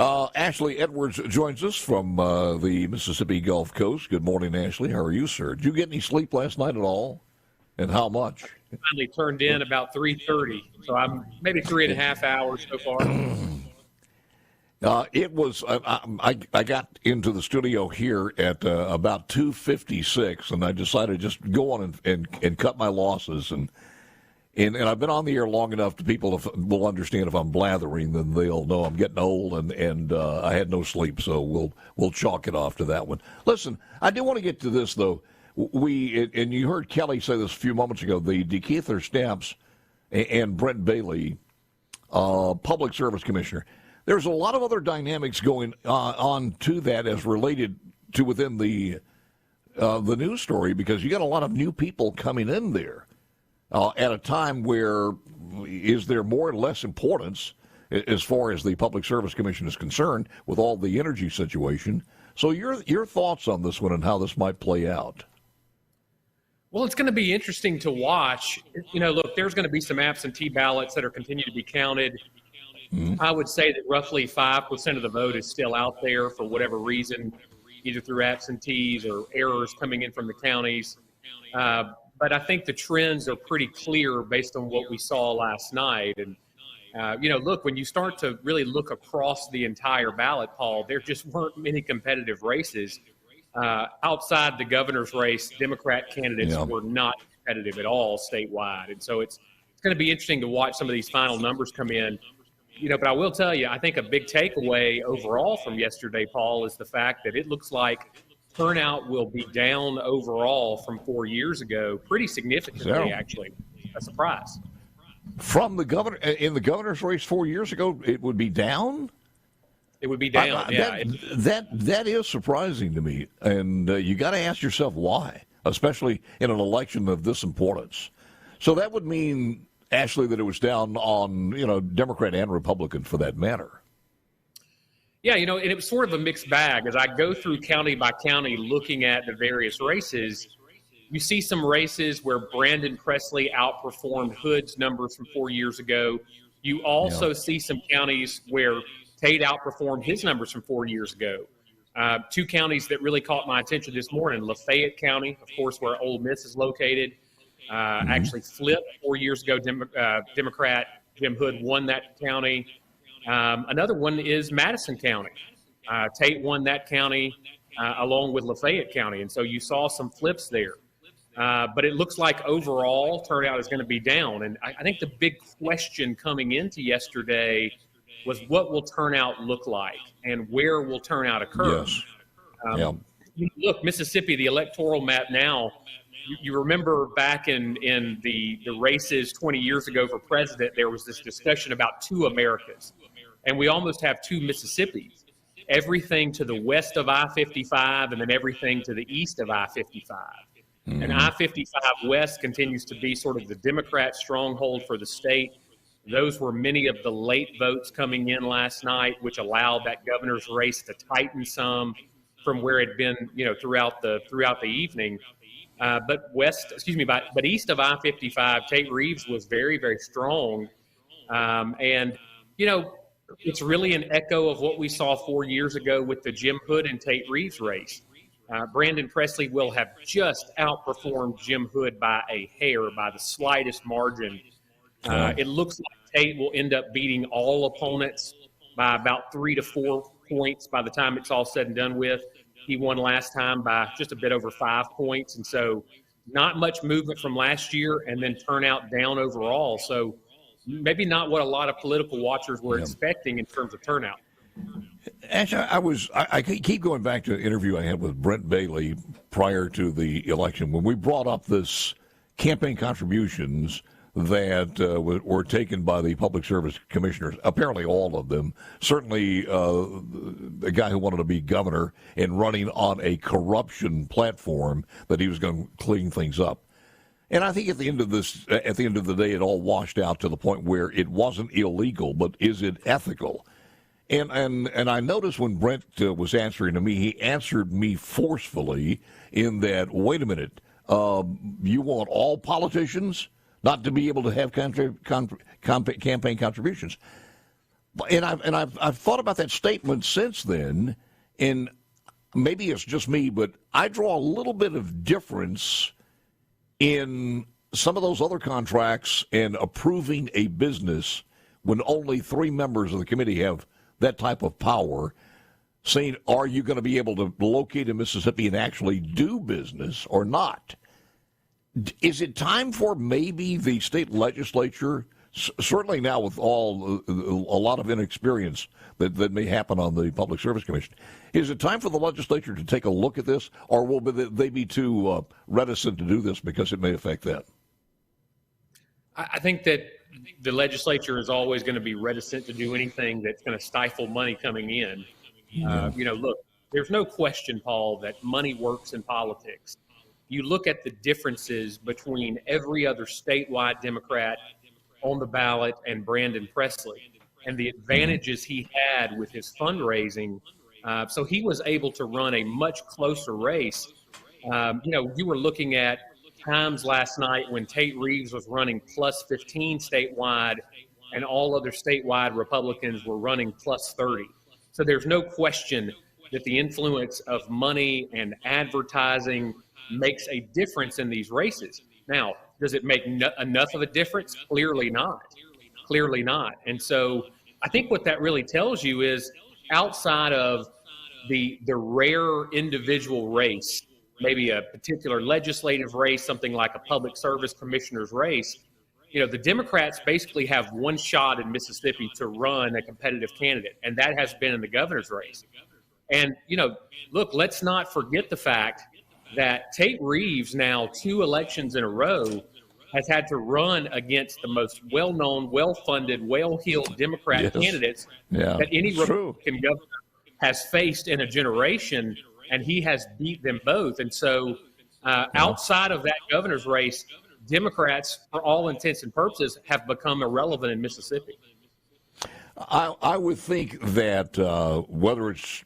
Ashley Edwards joins us from the Mississippi Gulf Coast. Good morning, Ashley. How are you, sir? Did you get any sleep last night at all? And how much? I finally turned in about 3:30, so I'm maybe 3.5 hours so far. It was. I got into the studio here at about 2:56, and I decided to just go on and cut my losses. And I've been on the air long enough that people will understand if I'm blathering, then they'll know I'm getting old, and I had no sleep, so we'll chalk it off to that one. Listen, I do want to get to this though. And you heard Kelly say this a few moments ago. The DeKeither Stamps and Brent Bailey, Public Service Commissioner. There's a lot of other dynamics going on to that as related to within the news story, because you got a lot of new people coming in there at a time where is there more and less importance as far as the Public Service Commission is concerned with all the energy situation. So your thoughts on this one and how this might play out? Well, it's going to be interesting to watch. Look, there's going to be some absentee ballots that are continuing to be counted. Mm-hmm. I would say that roughly 5% of the vote is still out there for whatever reason, either through absentees or errors coming in from the counties. But I think the trends are pretty clear based on what we saw last night. And, look, when you start to really look across the entire ballot, Paul, there just weren't many competitive races. Outside the governor's race, Democrat candidates were not competitive at all statewide. And so it's going to be interesting to watch some of these final numbers come in. But I will tell you, I think a big takeaway overall from yesterday, Paul, is the fact that it looks like turnout will be down overall from 4 years ago pretty significantly, actually. A surprise. From the governor in the governor's race 4 years ago, it would be down? It would be down, yeah. That is surprising to me, and you got to ask yourself why, especially in an election of this importance. So that would mean, Ashley, that it was down on, Democrat and Republican for that matter. Yeah, and it was sort of a mixed bag. As I go through county by county looking at the various races, you see some races where Brandon Presley outperformed Hood's numbers from 4 years ago. You also see some counties where Tate outperformed his numbers from 4 years ago. Two counties that really caught my attention this morning, Lafayette County, of course, where Ole Miss is located, actually flipped 4 years ago. Democrat Jim Hood won that county. Another one is Madison County. Tate won that county along with Lafayette County, and so you saw some flips there. But it looks like overall turnout is going to be down. And I think the big question coming into yesterday was what will turnout look like and where will turnout occur? Yes. Look, Mississippi, the electoral map now, you remember back in the races 20 years ago for president, there was this discussion about two Americas. And we almost have two Mississippis, everything to the west of I-55 and then everything to the east of I-55. Mm-hmm. And I-55 West continues to be sort of the Democrat stronghold for the state. Those were many of the late votes coming in last night, which allowed that governor's race to tighten some from where it had been, throughout the evening. But east of I-55, Tate Reeves was very, very strong. It's really an echo of what we saw 4 years ago with the Jim Hood and Tate Reeves race. Brandon Presley will have just outperformed Jim Hood by a hair, by the slightest margin. It looks like Tate will end up beating all opponents by about 3 to 4 points by the time it's all said and done with. He won last time by just a bit over 5 points. And so not much movement from last year and then turnout down overall. So maybe not what a lot of political watchers were expecting in terms of turnout. Actually, I keep going back to an interview I had with Brent Bailey prior to the election when we brought up this campaign contributions that were taken by the public service commissioners, apparently all of them, certainly the guy who wanted to be governor and running on a corruption platform that he was going to clean things up. And I think at the end of the day, it all washed out to the point where it wasn't illegal, but is it ethical? And I noticed when Brent was answering to me, he answered me forcefully in that, wait a minute, you want all politicians not to be able to have campaign contributions? And I've thought about that statement since then, and maybe it's just me, but I draw a little bit of difference in some of those other contracts and approving a business when only 3 members of the committee have that type of power, saying, are you going to be able to locate in Mississippi and actually do business or not? Is it time for maybe the state legislature, certainly now with a lot of inexperience that may happen on the Public Service Commission, is it time for the legislature to take a look at this, or will they be too reticent to do this because it may affect them? I think that the legislature is always going to be reticent to do anything that's going to stifle money coming in. Look, there's no question, Paul, that money works in politics. You look at the differences between every other statewide Democrat on the ballot and Brandon Presley and the advantages he had with his fundraising. So he was able to run a much closer race. You were looking at times last night when Tate Reeves was running plus 15 statewide and all other statewide Republicans were running plus 30. So there's no question that the influence of money and advertising makes a difference in these races. Now, does it make enough of a difference? Clearly not. Clearly not. And so I think what that really tells you is outside of the rare individual race, maybe a particular legislative race, something like a public service commissioner's race, the Democrats basically have one shot in Mississippi to run a competitive candidate, and that has been in the governor's race. And, look, let's not forget the fact that Tate Reeves, now 2 elections in a row, has had to run against the most well-known, well-funded, well-heeled Democrat candidates that any Republican governor has faced in a generation, and he has beat them both. And so outside of that governor's race, Democrats, for all intents and purposes, have become irrelevant in Mississippi. I would think that whether it's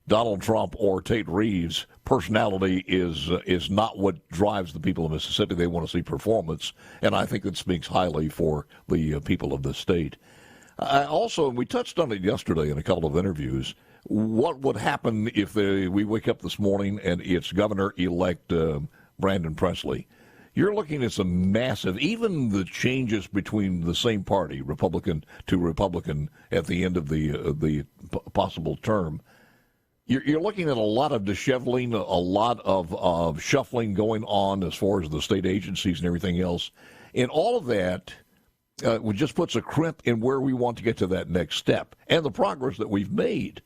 Donald Trump or Tate Reeves, personality is not what drives the people of Mississippi. They want to see performance, and I think it speaks highly for the people of the state. Also, we touched on it yesterday in a couple of interviews, what would happen if we wake up this morning and it's Governor-elect Brandon Presley? You're looking at some massive, even the changes between the same party, Republican to Republican, at the end of the possible term. You're looking at a lot of disheveling, a lot of shuffling going on as far as the state agencies and everything else. And all of that just puts a crimp in where we want to get to that next step and the progress that we've made.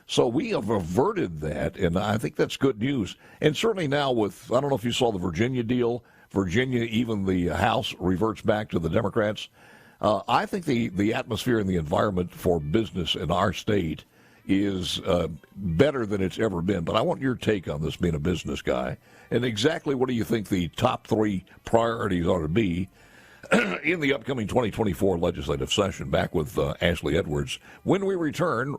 So we have averted that, and I think that's good news. And certainly now with, I don't know if you saw the Virginia deal, Virginia, even the House reverts back to the Democrats. I think the atmosphere and the environment for business in our state is better than it's ever been. But I want your take on this, being a business guy. And exactly what do you think the top 3 priorities ought to be in the upcoming 2024 legislative session? Back with Ashley Edwards when we return.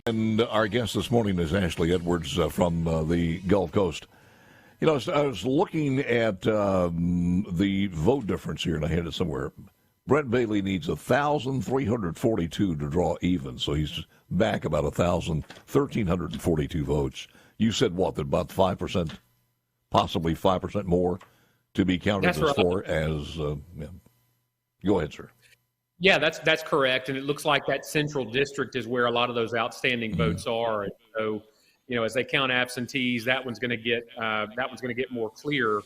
And our guest this morning is Ashley Edwards from the Gulf Coast. I was looking at the vote difference here, and I had it somewhere. Brent Bailey needs 1,342 to draw even, so he's back about 1,342 votes. You said what? That about 5%, possibly 5% more to be counted as right. Far as. Go ahead, sir. Yeah, that's correct, and it looks like that central district is where a lot of those outstanding votes are. And so, as they count absentees, that one's going to get more clear.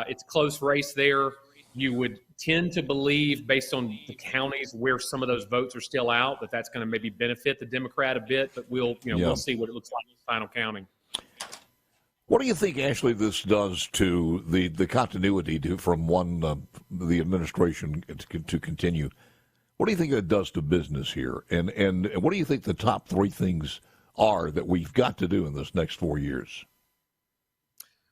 It's a close race there. You would tend to believe, based on the counties where some of those votes are still out, that that's going to maybe benefit the Democrat a bit. But we'll see what it looks like in the final counting. What do you think, Ashley, this does to the continuity from the administration to continue? What do you think it does to business here? And what do you think the top 3 things are that we've got to do in this next 4 years?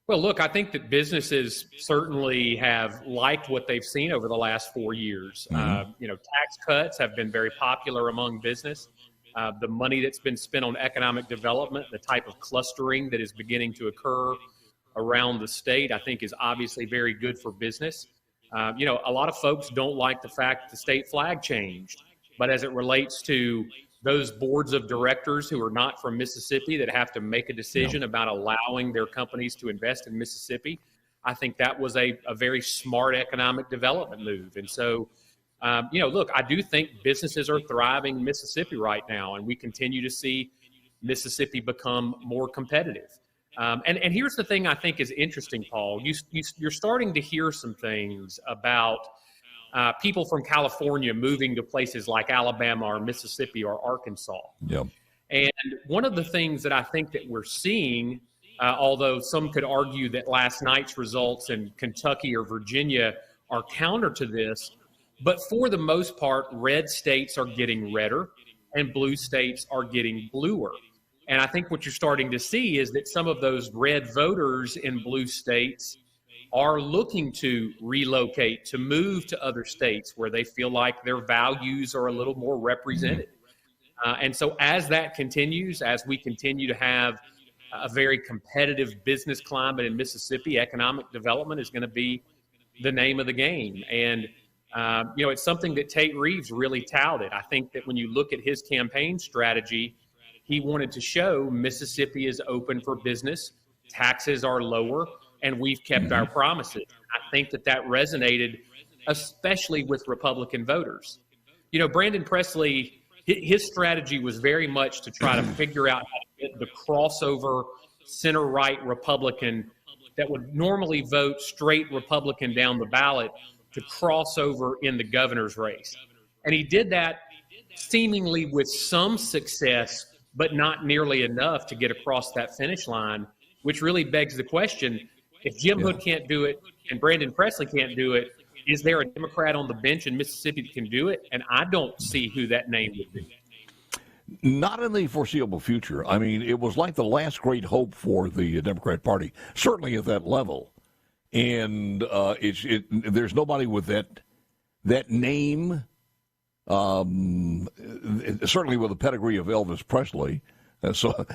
Well, look, I think that businesses certainly have liked what they've seen over the last 4 years. Tax cuts have been very popular among business. The money that's been spent on economic development, the type of clustering that is beginning to occur around the state, I think is obviously very good for business. A lot of folks don't like the fact that the state flag changed. But as it relates to those boards of directors who are not from Mississippi that have to make a decision about allowing their companies to invest in Mississippi, I think that was a very smart economic development move. And so, look, I do think businesses are thriving in Mississippi right now, and we continue to see Mississippi become more competitive. And here's the thing I think is interesting, Paul. You're starting to hear some things about people from California moving to places like Alabama or Mississippi or Arkansas. Yeah. And one of the things that I think that we're seeing, although some could argue that last night's results in Kentucky or Virginia are counter to this, but for the most part, red states are getting redder and blue states are getting bluer. And I think what you're starting to see is that some of those red voters in blue states are looking to relocate, to move to other states where they feel like their values are a little more represented. And so as that continues, as we continue to have a very competitive business climate in Mississippi, economic development is going to be the name of the game. And, it's something that Tate Reeves really touted. I think that when you look at his campaign strategy, he wanted to show Mississippi is open for business, taxes are lower, and we've kept our promises. I think that resonated, especially with Republican voters. Brandon Presley, his strategy was very much to try to figure out how to get the crossover center-right Republican that would normally vote straight Republican down the ballot to cross over in the governor's race. And he did that seemingly with some success, but not nearly enough to get across that finish line, which really begs the question, if Jim Hood can't do it and Brandon Presley can't do it, is there a Democrat on the bench in Mississippi that can do it? And I don't see who that name would be. Not in the foreseeable future. I mean, it was like the last great hope for the Democrat Party, certainly at that level. And there's nobody with that name, certainly with the pedigree of Elvis Presley. So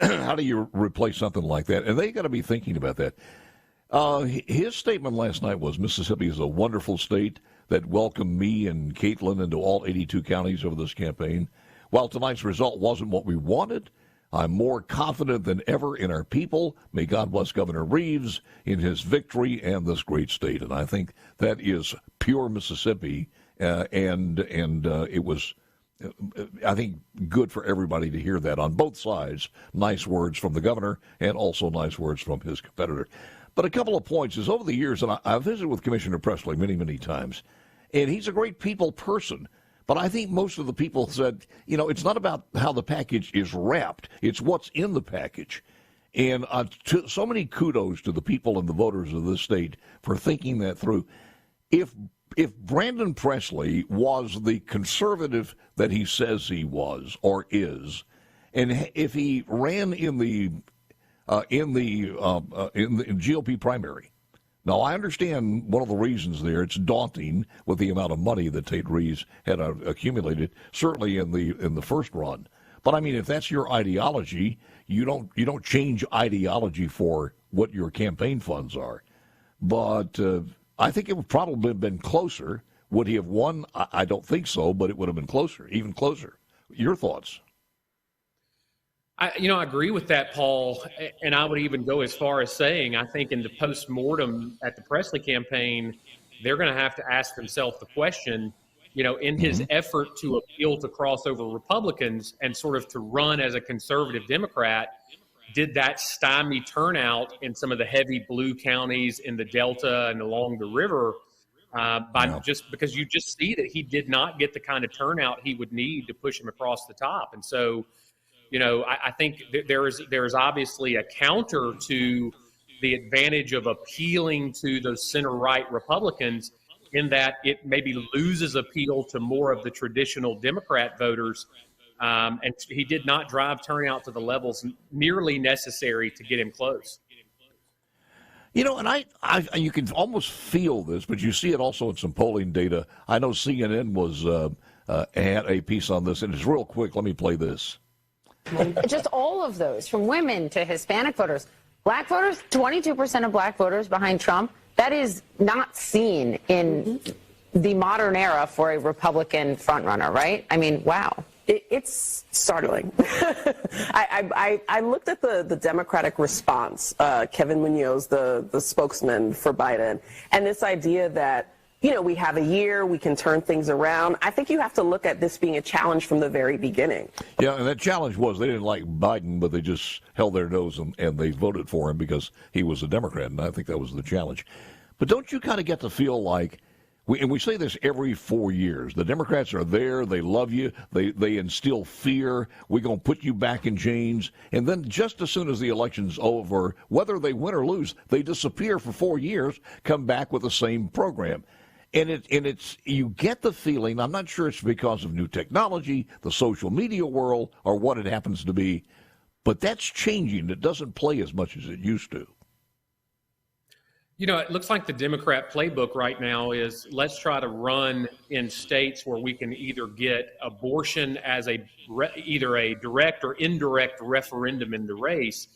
how do you replace something like that? And they got to be thinking about that. His statement last night was Mississippi is a wonderful state that welcomed me and Caitlin into all 82 counties over this campaign. While tonight's result wasn't what we wanted, I'm more confident than ever in our people. May God bless Governor Reeves in his victory and this great state. And I think that is pure Mississippi, and it was, I think, good for everybody to hear that on both sides. Nice words from the governor and also nice words from his competitor. But a couple of points is over the years, and I've visited with Commissioner Presley many, many times, and he's a great people person. But I think most of the people said, it's not about how the package is wrapped. It's what's in the package. And so many kudos to the people and the voters of this state for thinking that through. If Brandon Presley was the conservative that he says he was or is, and if he ran in the GOP primary. Now, I understand one of the reasons there, it's daunting with the amount of money that Tate Reeves had accumulated, certainly in the first run. But I mean, if that's your ideology, you don't change ideology for what your campaign funds are. But I think it would probably have been closer. Would he have won? I don't think so, but it would have been closer, even closer. Your thoughts? I agree with that, Paul, and I would even go as far as saying I think in the post-mortem at the Presley campaign, they're going to have to ask themselves the question, in his effort to appeal to crossover Republicans and sort of to run as a conservative Democrat, did that stymie turnout in some of the heavy blue counties in the Delta and along the river just because you just see that he did not get the kind of turnout he would need to push him across the top. And so, I think there is obviously a counter to the advantage of appealing to those center-right Republicans in that it maybe loses appeal to more of the traditional Democrat voters. And he did not drive turnout to the levels nearly necessary to get him close. And I you can almost feel this, but you see it also in some polling data. I know CNN had a piece on this, and it's real quick. Let me play this. Just all of those, from women to Hispanic voters. Black voters, 22% of black voters behind Trump. That is not seen in the modern era for a Republican frontrunner, right? I mean, wow. It's startling. I looked at the Democratic response, Kevin Munoz, the spokesman for Biden, and this idea that, we have a year, we can turn things around. I think you have to look at this being a challenge from the very beginning. Yeah, and that challenge was they didn't like Biden, but they just held their nose and they voted for him because he was a Democrat, and I think that was the challenge. But don't you kind of get to feel like, we say this every 4 years, the Democrats are there, they love you, they instill fear, we're going to put you back in chains, and then just as soon as the election's over, whether they win or lose, they disappear for 4 years, come back with the same program. And it's you get the feeling, I'm not sure it's because of new technology, the social media world, or what it happens to be, but that's changing. It doesn't play as much as it used to. It looks like the Democrat playbook right now is let's try to run in states where we can either get abortion as either a direct or indirect referendum in the race.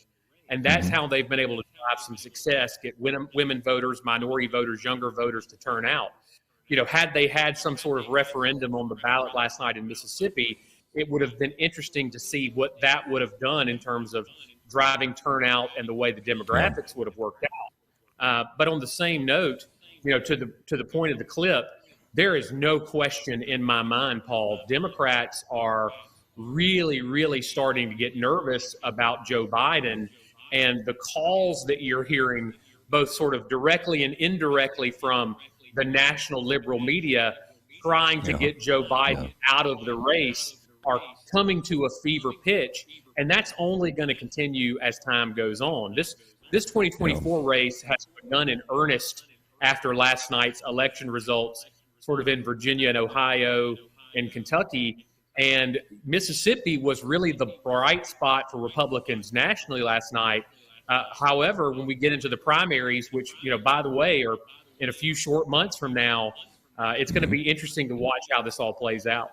And that's how they've been able to drive some success, get women voters, minority voters, younger voters to turn out. Had they had some sort of referendum on the ballot last night in Mississippi, it would have been interesting to see what that would have done in terms of driving turnout and the way the demographics would have worked out. But on the same note, to the point of the clip, there is no question in my mind, Paul, Democrats are really, really starting to get nervous about Joe Biden and the calls that you're hearing, both sort of directly and indirectly from the national liberal media trying to get Joe Biden out of the race are coming to a fever pitch. And that's only going to continue as time goes on. This 2024 race has begun in earnest after last night's election results, sort of in Virginia and Ohio and Kentucky. And Mississippi was really the bright spot for Republicans nationally last night. However, when we get into the primaries, which, by the way, are in a few short months from now, it's going to be interesting to watch how this all plays out.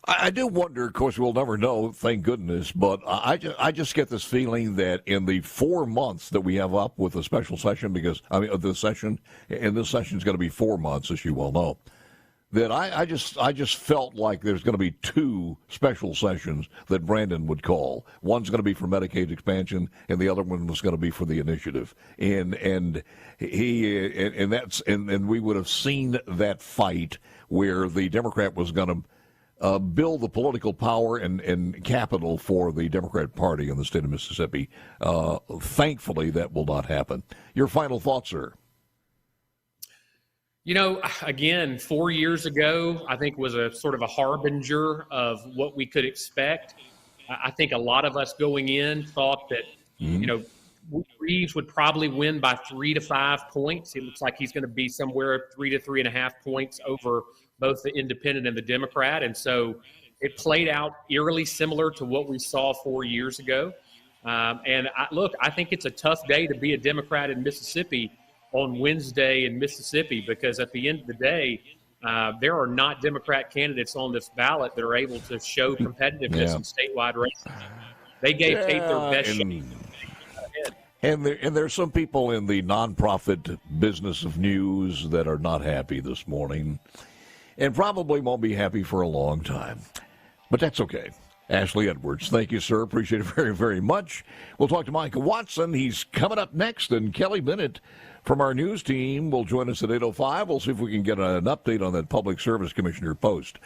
I do wonder, of course, we'll never know, thank goodness, but I just get this feeling that in the 4 months that we have up with the special session, because, this session is going to be 4 months, as you well know, that I just felt like there's going to be 2 special sessions that Brandon would call. One's going to be for Medicaid expansion, and the other one was going to be for the initiative. And we would have seen that fight where the Democrat was going to build the political power and capital for the Democrat Party in the state of Mississippi. Thankfully, that will not happen. Your final thoughts, sir? Again, 4 years ago, I think was a sort of a harbinger of what we could expect. I think a lot of us going in thought that, Reeves would probably win by 3 to 5 points. It looks like he's going to be somewhere 3 to 3.5 points over both the independent and the Democrat. And so it played out eerily similar to what we saw 4 years ago. I think it's a tough day to be a Democrat in Mississippi on Wednesday in Mississippi, because at the end of the day, there are not Democrat candidates on this ballot that are able to show competitiveness in statewide races. They gave Tate their best shot. And there's some people in the nonprofit business of news that are not happy this morning and probably won't be happy for a long time. But that's okay. Ashley Edwards, thank you, sir. Appreciate it very, very much. We'll talk to Micah Watson. He's coming up next, and Kelly Bennett from our news team will join us at 8:05. We'll see if we can get an update on that Public Service Commissioner post.